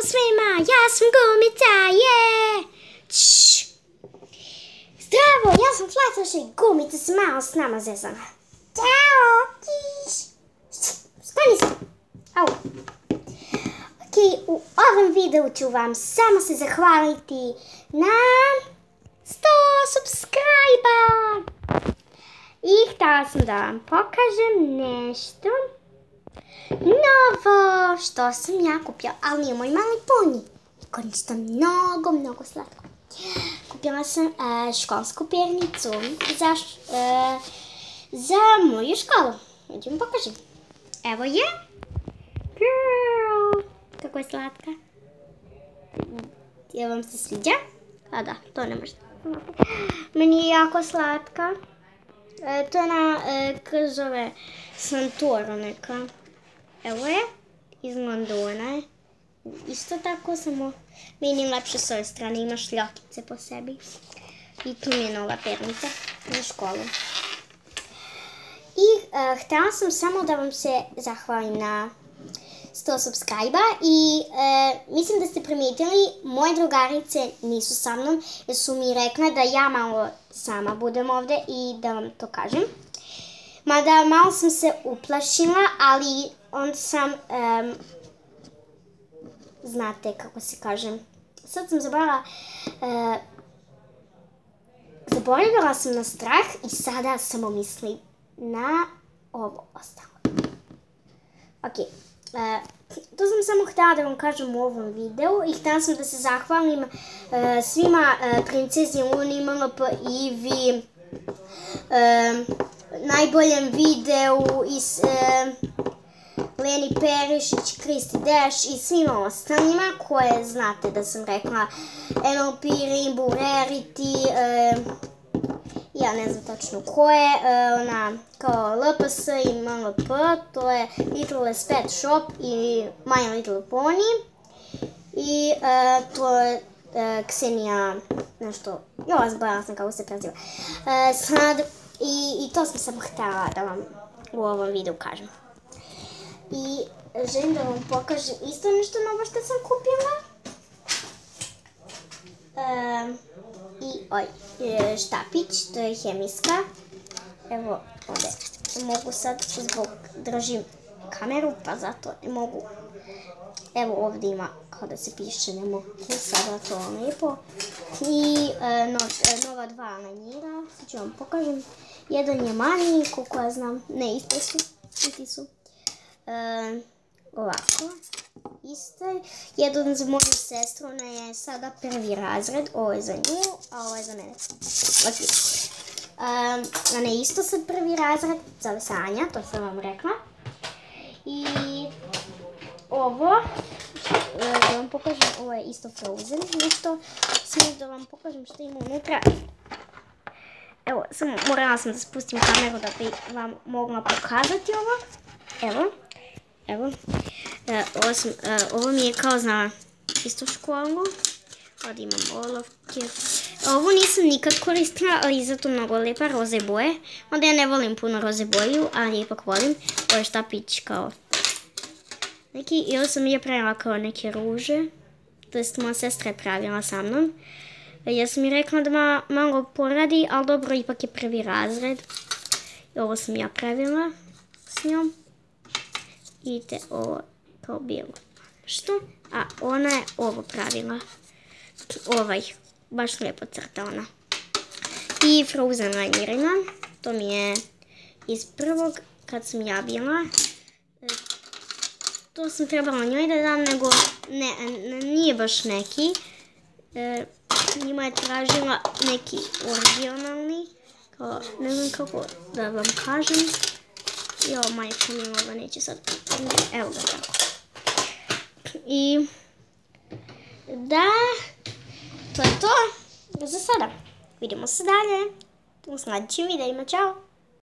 Zdravo svima, ja sam Gumica, je! Zdravo, ja sam Flatoša i Gumica se malo s nama zezala. Ćao, Skoni se. Au. Ok, u ovom videu ću vam samo se zahvaliti na 100 subscribe-a. I htjela sam da vam pokažem nešto novo što sam ja kupila, ali nije moj mali poni. Nego nešto mnogo slatko. Kupila sam školsku pernicu za moju školu. Ja ću vam pokažem. Evo je. Girl. Kako je slatka. Jel vam se sviđa? A da, to ne možete. Meni je jako slatka. To je ona krzove Santoro neka. Evo je, iz Londona je. Isto tako, samo meni lepše s ove strane, ima šljokice po sebi. I tu mi je nova pernica za školu. I htjela sam samo da vam se zahvalim na 100 subscribe-a i mislim da ste primijetili, moje drugarice nisu sa mnom jer su mi rekla da ja malo sama budem ovdje i da vam to kažem. Mada malo sam se uplašila, ali onda sam, znate kako se kažem, sad sam zaboravila sam na strah i sada samo mislim na ovo ostalo. Ok, to sam samo htjela da vam kažem u ovom videu i htjela sam da se zahvalim svima, princezi Luni, MLP, Ivi, najboljem videu i Leni Perišić, Kristi Deš i svima ostalima koje znate da sam rekla NLP, Rainbow Rarity, ja ne znam tačno ko je, ona kao LPS i MLP, to je Little Less Pet Shop i My Little Pony i to je Ksenija nešto, zaboravila sam kako se preziva. Sad, i to sam samo htjela da vam u ovom videu kažem. I želim da vam pokažem isto nešto novo što sam kupila. I štapić, to je hemijska. Evo ovdje mogu sad, zbog držim kameru pa zato ne mogu. Evo ovdje ima kao da se piše, ne mogu sada to lijepo. I nova dva ananjira, sad ću vam pokažem. Jedan je manji, koliko ja znam, ne isti su. Ovako, isto je. Jedan za moju sestru, ona je sada prvi razred, ovo je za nju, a ovo je za mene. Ona je isto sad prvi razred, zove se Anja, to sam vam rekla. I ovo, da vam pokažem, ovo je isto Frozen, nešto, samo da vam pokažem što ima unutra. Evo, samo morala sam da spustim kameru da bi vam mogla pokazati ovo. Evo, ovo mi je kao za istu školu, ovdje imam olovke. Ovo nisam nikad koristila, ali zato mnogo lijepa roze boje. Onda ja ne volim puno roze boju, ali ipak volim. Ovo je štapić kao neki, i ovo sam je pravila kao neke ruže, to jest moja sestra je pravila sa mnom. Ja sam mi rekla da malo poradi, ali dobro, ipak je prvi razred. I ovo sam ja pravila s njom. Vidite ovo kao bilo. Što? A ona je ovo pravila. Baš lijepo crta ona. I Frozen lanirina. To mi je iz prvog kad sam ja bila. To sam trebala njoj da dam, nego nije baš neki. Njima je tražila neki originalni. Ne znam kako da vam kažem. Jo, majka mi ovo neće sad. Evo ga tako. I da, to je to za sada. Vidimo se dalje u sljedećim videima. Ćao!